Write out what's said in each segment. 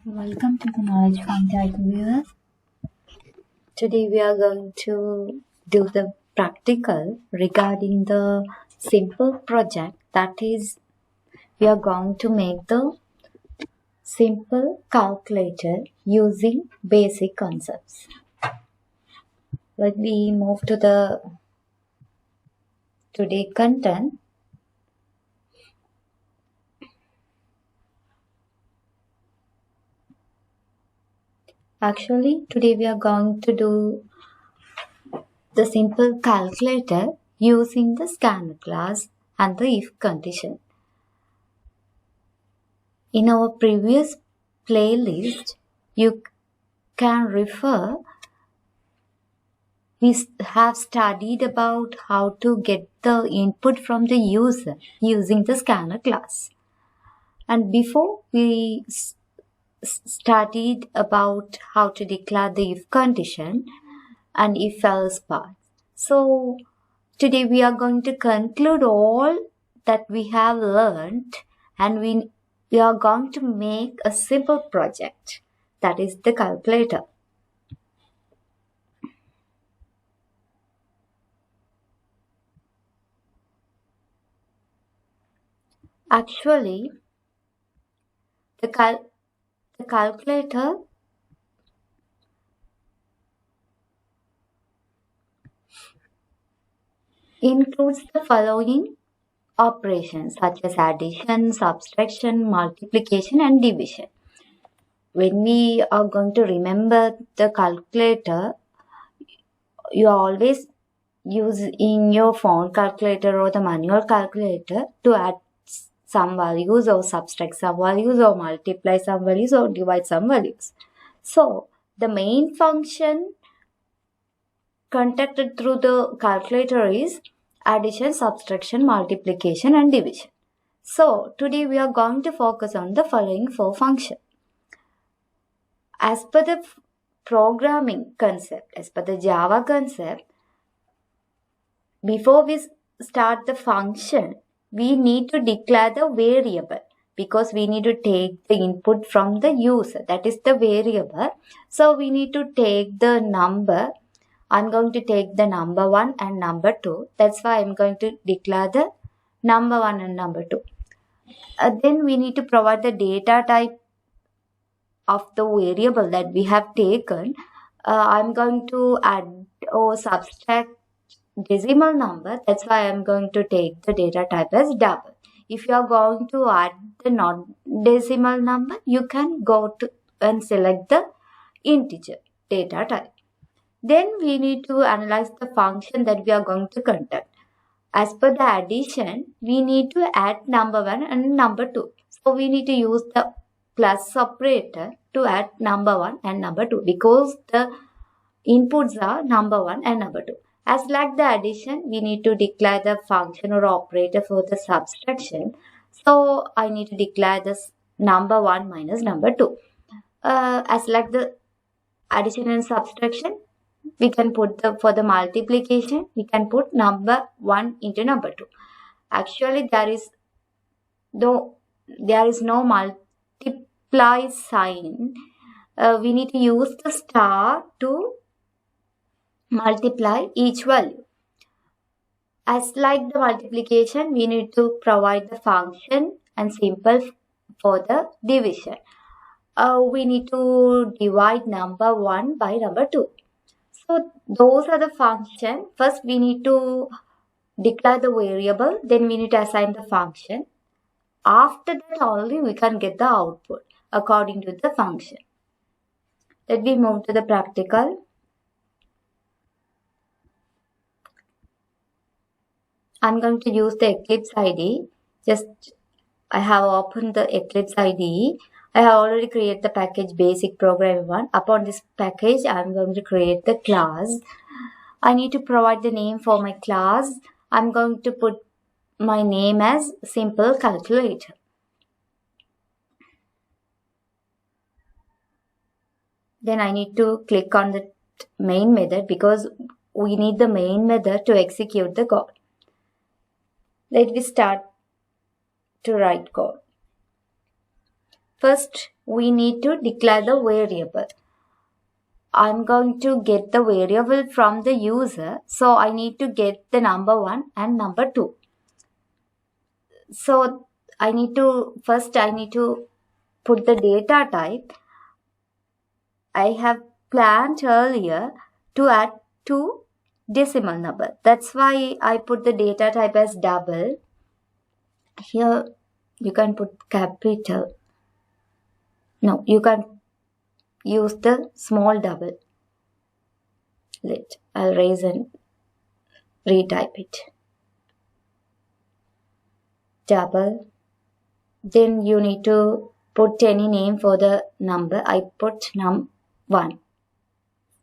Welcome to the Knowledge Fountain viewers. Today we are going to do the practical regarding the simple project, that is we are going to make the simple calculator using basic concepts. Let me move to the today content. Actually, today we are going to do the simple calculator using the scanner class and the if condition. In our previous playlist, you can refer, we have studied about how to get the input from the user using the scanner class. And before we studied about how to declare the if condition and if else part. So today we are going to conclude all that we have learned, and we are going to make a simple project, that is the calculator. Actually, the calculator includes the following operations such as addition, subtraction, multiplication and division. When we are going to remember the calculator, you always use in your phone calculator or the manual calculator to add some values or subtract some values or multiply some values or divide some values. So the main function conducted through the calculator is addition, subtraction, multiplication and division. So today we are going to focus on the following four functions. As per the programming concept, as per the Java concept, before we start the function, we need to declare the variable because we need to take the input from the user, that is the variable. So we need to take the number. I'm going to take the number 1 and number 2. That's why I'm going to declare the number 1 and number 2. Then we need to provide the data type of the variable that we have taken. I'm going to add or subtract decimal number. That's why I'm going to take the data type as double. If you are going to add the non-decimal number, you can go to and select the integer data type. Then we need to analyze the function that we are going to conduct. As per the addition, we need to add number 1 and number 2. So we need to use the plus operator to add number 1 and number 2 because the inputs are number 1 and number 2. As like the addition, we need to declare the function or operator for the subtraction. So I need to declare this number 1 minus number 2. As like the addition and subtraction, we can put for the multiplication, we can put number 1 into number 2. Actually, there is no multiply sign. We need to use the star to multiply each value. As like the multiplication, we need to provide the function and symbol for the division. We need to divide number 1 by number 2. So those are the functions. First we need to declare the variable, then we need to assign the function. After that only we can get the output according to the function. Let me move to the practical. I'm going to use the Eclipse IDE. I have opened the Eclipse IDE. I have already created the package basic program 1. Upon this package, I'm going to create the class. I need to provide the name for my class. I'm going to put my name as simple calculator. Then I need to click on the main method because we need the main method to execute the code. Let me start to write code. First, we need to declare the variable. I'm going to get the variable from the user, so I need to get the number 1 and number 2. So I need to put the data type. I have planned earlier to add 2 decimal number. That's why I put the data type as double. Here you can put capital. No, you can use the small double. I'll raise and retype it. Double. Then you need to put any name for the number. I put num1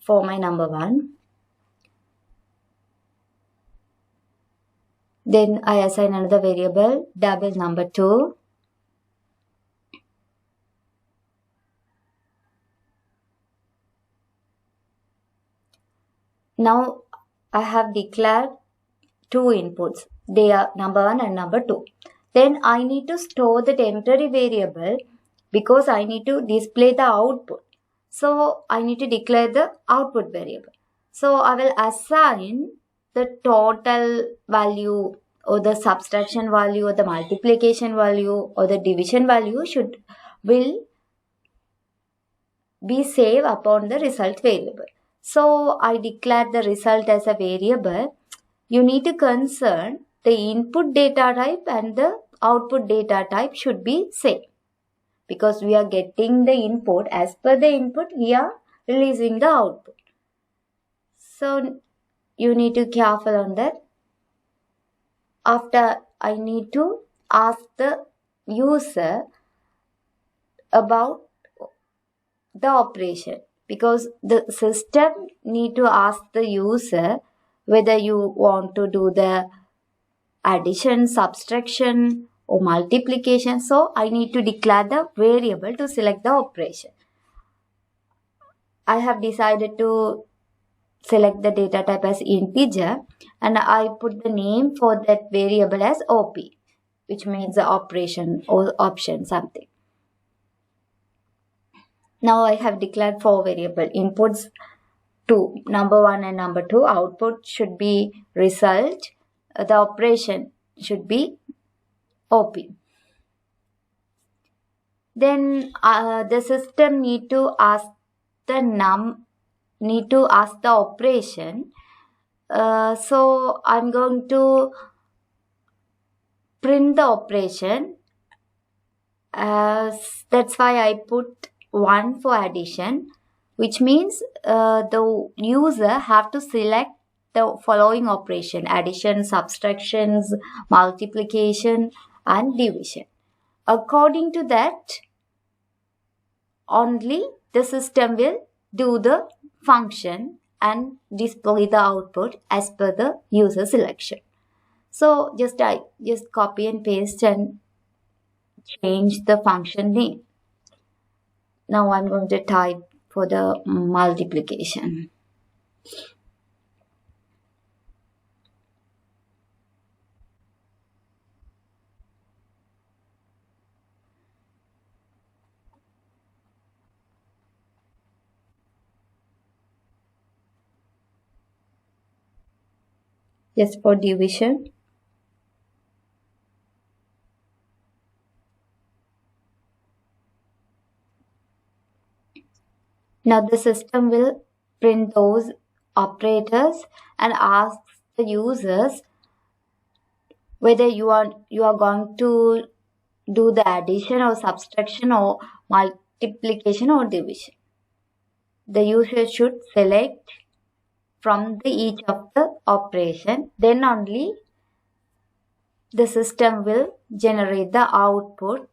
for my number 1. Then I assign another variable, double number 2. Now I have declared 2 inputs. They are number 1 and number 2. Then I need to store the temporary variable because I need to display the output. So I need to declare the output variable. So I will assign the total value or the subtraction value or the multiplication value or the division value will be saved upon the result variable. So I declare the result as a variable. You need to concern the input data type and the output data type should be same. Because we are getting the input, as per the input, we are releasing the output. So you need to be careful on that. After, I need to ask the user about the operation, because the system need to ask the user whether you want to do the addition, subtraction or multiplication. So I need to declare the variable to select the operation. I have decided to select the data type as integer and I put the name for that variable as OP, which means the operation or option something. Now I have declared 4 variable inputs, 2, number 1 and number 2. Output should be result. The operation should be OP. Then the system need to ask the operation. So I'm going to print the operation. That's why I put 1 for addition, which means the user have to select the following operation: addition, subtractions, multiplication and division. According to that, only the system will do the function and display the output as per the user selection. So I just copy and paste and change the function name. Now I'm going to type for the multiplication. Just for division. Now the system will print those operators and ask the users whether you are going to do the addition or subtraction or multiplication or division. The user should select from each of the operation, then only the system will generate the output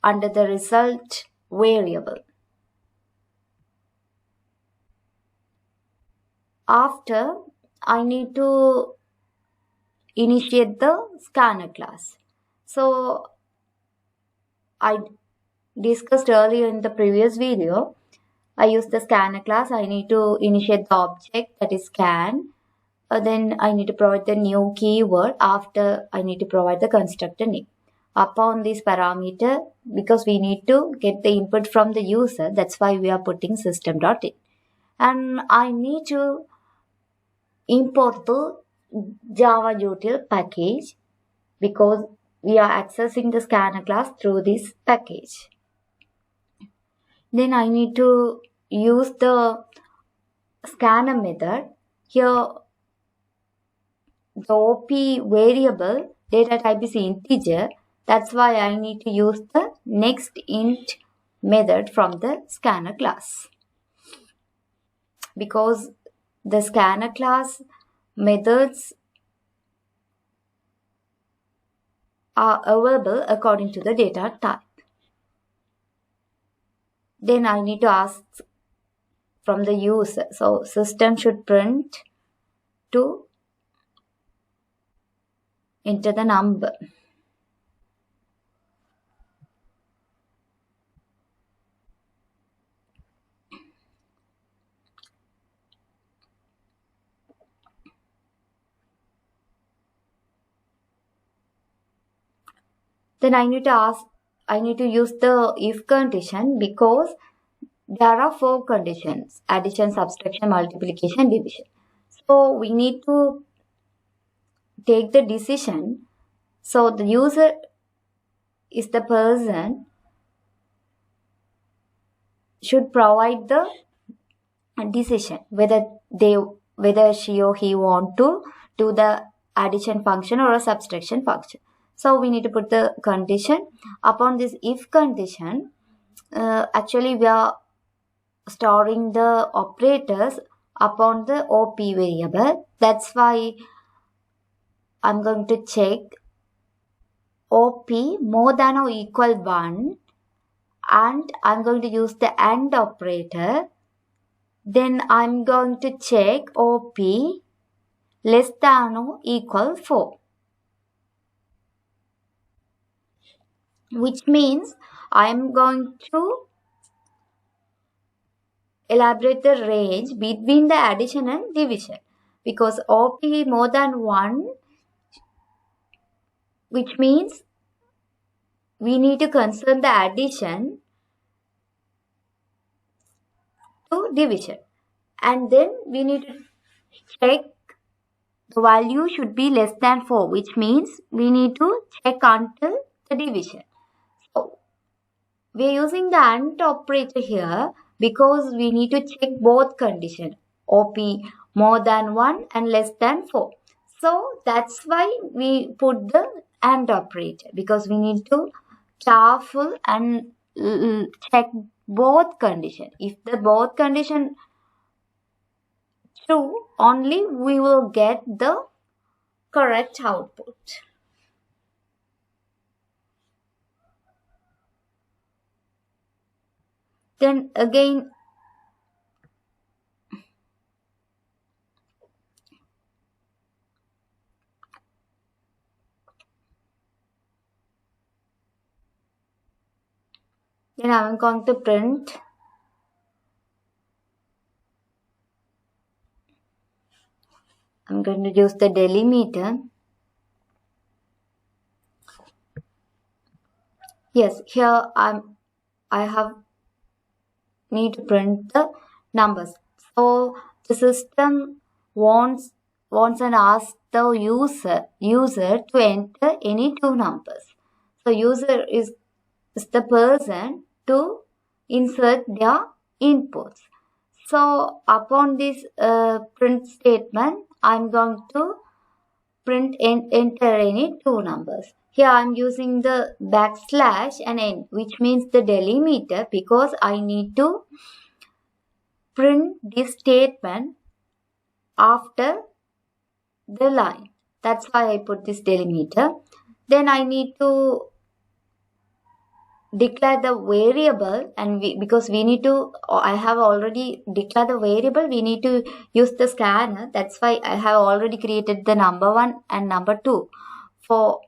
under the result variable. After, I need to initiate the scanner class. So I discussed earlier in the previous video, I use the scanner class. I need to initiate the object, that is scan. Then I need to provide the new keyword. After, I need to provide the constructor name. upon this parameter because we need to get the input from the user. That's why we are putting system.in. And I need to import the Java util package because we are accessing the scanner class through this package. Then I need to use the scanner method. Here the OP variable data type is integer. That's why I need to use the nextInt method from the scanner class. Because the scanner class methods are available according to the data type. Then I need to ask from the user. So system should print to enter the number. Then I need to use the if condition because there are 4 conditions: addition, subtraction, multiplication, division. So we need to take the decision. So the user is the person should provide the decision whether she or he want to do the addition function or a subtraction function. So we need to put the condition upon this if condition. Actually we are storing the operators upon the OP variable. That's why I'm going to check OP more than or equal 1 and I'm going to use the AND operator. Then I'm going to check OP less than or equal 4. Which means I'm going to elaborate the range between the addition and division. Because OP more than 1, which means we need to consider the addition to division. And then we need to check the value should be less than 4, which means we need to check until the division. So we are using the AND operator here because we need to check both conditions, OP more than 1 and less than 4. So that's why we put the AND operator because we need to careful and check both conditions. If the both condition true, only we will get the correct output. Then again I'm going to print I'm going to use the delimiter. Yes, here I need to print the numbers. So the system wants and asks the user to enter any 2 numbers. So user is the person to insert their inputs. So upon this print statement, I'm going to print and enter any 2 numbers. Here I'm using the backslash and n, which means the delimiter because I need to print this statement after the line. That's why I put this delimiter. Then I need to declare the variable and because we need to, I have already declared the variable, we need to use the scanner. That's why I have already created the number 1 and number 2 for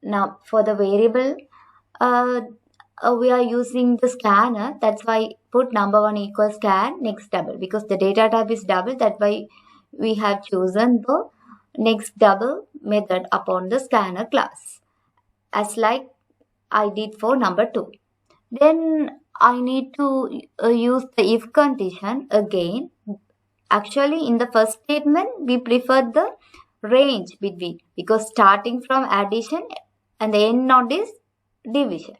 the variable. We are using the scanner. That's why put number 1 equals scan next double because the data type is double. That's why we have chosen the next double method upon the scanner class. As like I did for number 2. Then I need to use the if condition again. Actually, in the first statement, we prefer the range between, because starting from addition and the end node is division.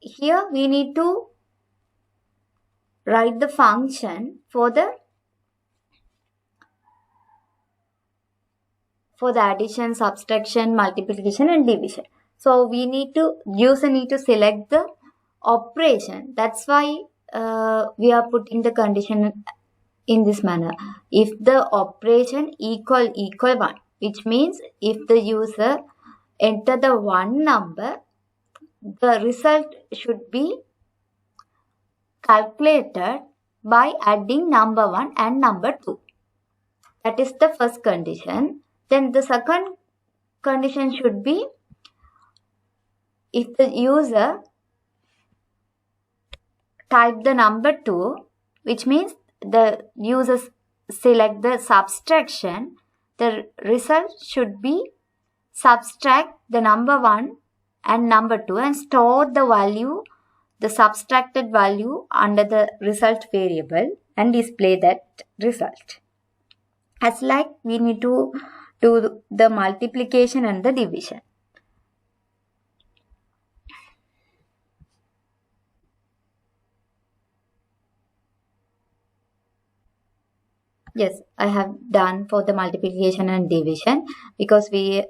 Here we need to write the function for the addition, subtraction, multiplication and division. So we need to select the operation. That's why we are putting the condition in this manner. If the operation equal 1, which means if the user enter the one number, the result should be calculated by adding number 1 and number 2. That is the first condition. Then the second condition should be if the user type the number 2, which means the user select the subtraction, the result should be subtract the number 1 and number 2 and store the value, the subtracted value under the result variable and display that result. As like we need to do the multiplication and the division. Yes, I have done for the multiplication and division, because we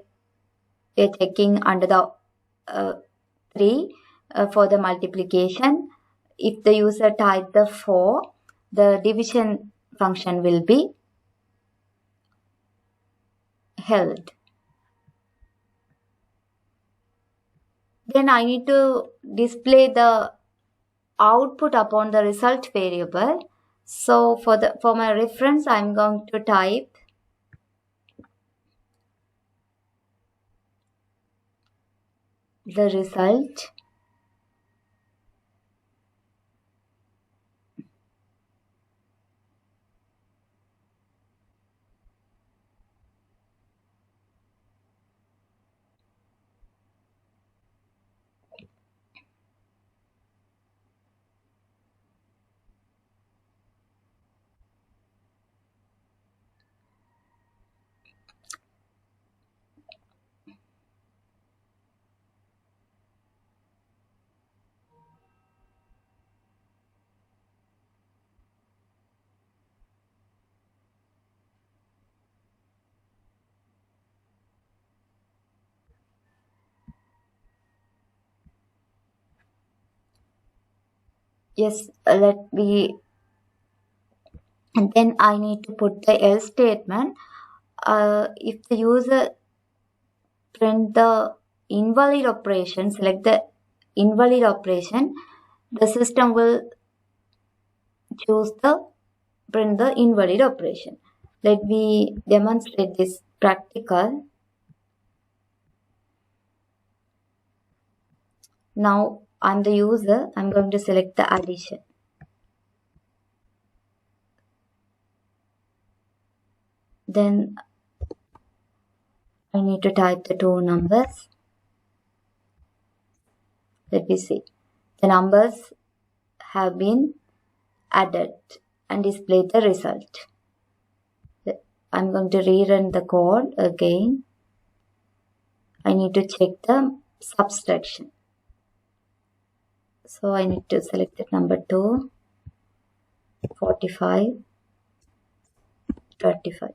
are checking under the 3 for the multiplication. If the user type the 4, the division function will be held. Then I need to display the output upon the result variable. So for my reference, I'm going to type the result yes, let me, and then I need to put the else statement. If the user print the invalid operation, select the invalid operation, the system will choose the print the invalid operation. Let me demonstrate this practical. Now I'm the user, I'm going to select the addition. Then I need to type the 2 numbers. Let me see. The numbers have been added and display the result. I'm going to rerun the code again. I need to check the subtraction. So I need to select the number 2, 45, 35.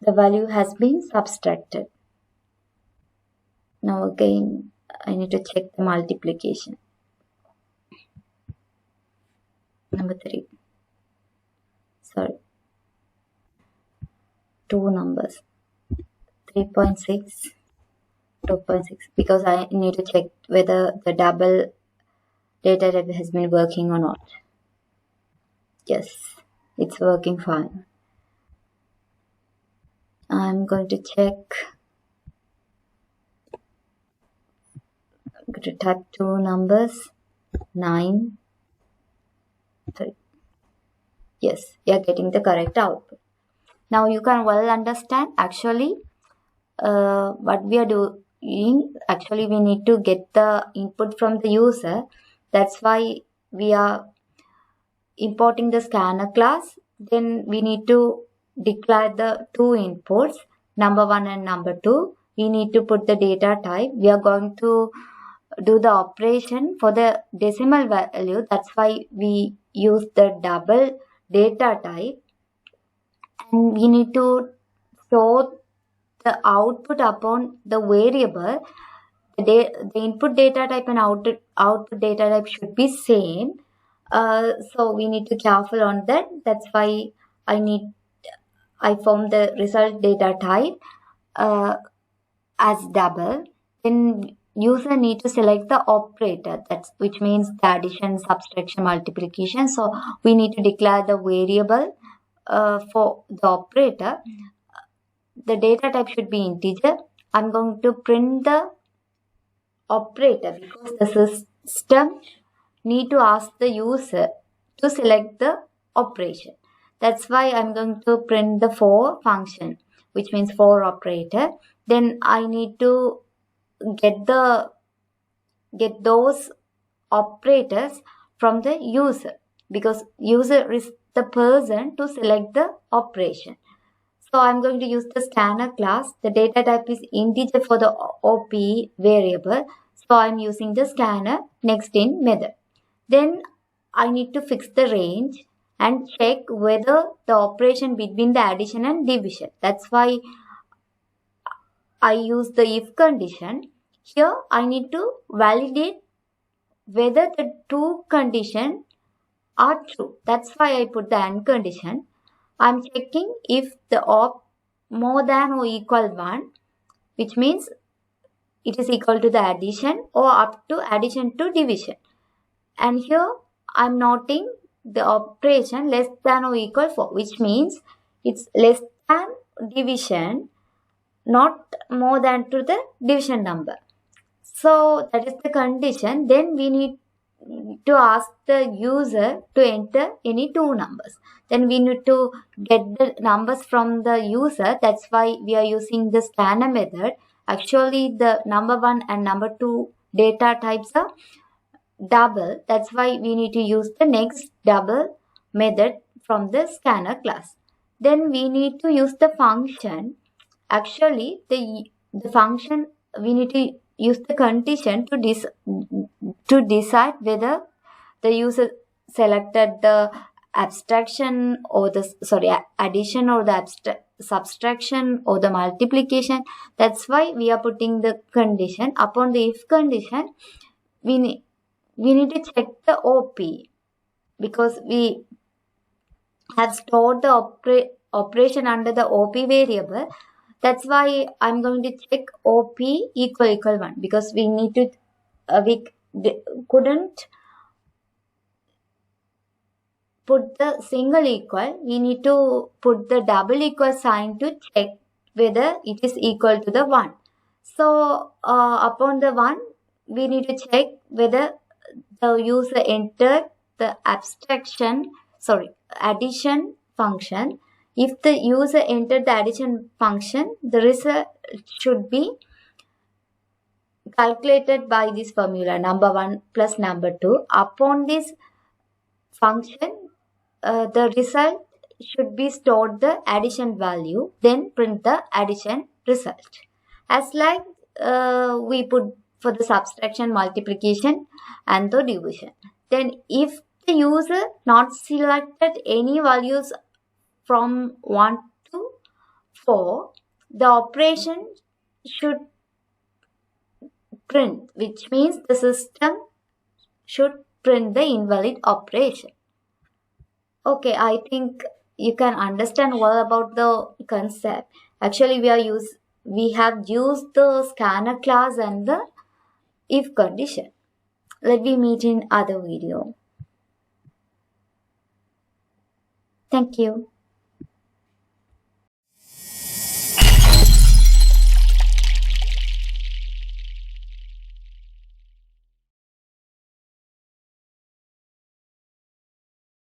The value has been subtracted. Now again, I need to check the multiplication. Number 3. Sorry. 2 numbers. 3.6, 2.6. Because I need to check whether the double data type has been working or not. Yes, it's working fine. I'm going to check. I'm going to type 2 numbers. 9, 3. Yes, you are getting the correct output. Now you can well understand actually what we are actually we need to get the input from the user. That's why we are importing the scanner class. Then we need to declare the two inputs, number 1 and number 2. We need to put the data type. We are going to do the operation for the decimal value. That's why we use the double data type, and we need to store the output upon the variable. The input data type and output data type should be same. So we need to careful on that. That's why I form the result data type uh, as double. Then user need to select the operator, that's which means the addition, subtraction, multiplication. So we need to declare the variable for the operator. The data type should be integer. I'm going to print the operator because the system need to ask the user to select the operation. That's why I'm going to print the for function, which means for operator. Then I need to get those operators from the user, because user is the person to select the operation. So I'm going to use the scanner class. The data type is integer for the OP variable. So I'm using the scanner next in method. Then I need to fix the range and check whether the operation between the addition and division. That's why I use the if condition. Here I need to validate whether the two conditions are true. That's why I put the AND condition. I'm checking if the op more than or equal 1, which means it is equal to the addition or up to addition to division. And here I'm noting the operation less than or equal 4, which means it's less than division, not more than to the division number. So that is the condition. Then we need to ask the user to enter any two numbers. Then we need to get the numbers from the user. That's why we are using the scanner method. Actually, the number 1 and number 2 data types are double. That's why we need to use the next double method from the scanner class. Then we need to use the function. Actually, the function, we need to use the condition to decide whether the user selected the abstraction or the addition or the subtraction or the multiplication. That's why we are putting the condition. Upon the if condition, we need to check the OP, because we have stored the operation under the OP variable. That's why I'm going to check OP equal 1, because we need to we couldn't put the single equal. We need to put the double equal sign to check whether it is equal to the 1. So upon the 1, we need to check whether the user entered the addition function. If the user entered the addition function, the result should be calculated by this formula, number 1 plus number 2. Upon this function, the result should be stored the addition value, then print the addition result. As like we put for the subtraction, multiplication and the division. Then if the user not selected any values from 1 to 4, the operation should print, which means the system should print the invalid operation. Okay, I think you can understand well about the concept. Actually, we have used the scanner class and the if condition. Let me meet in other video. Thank you.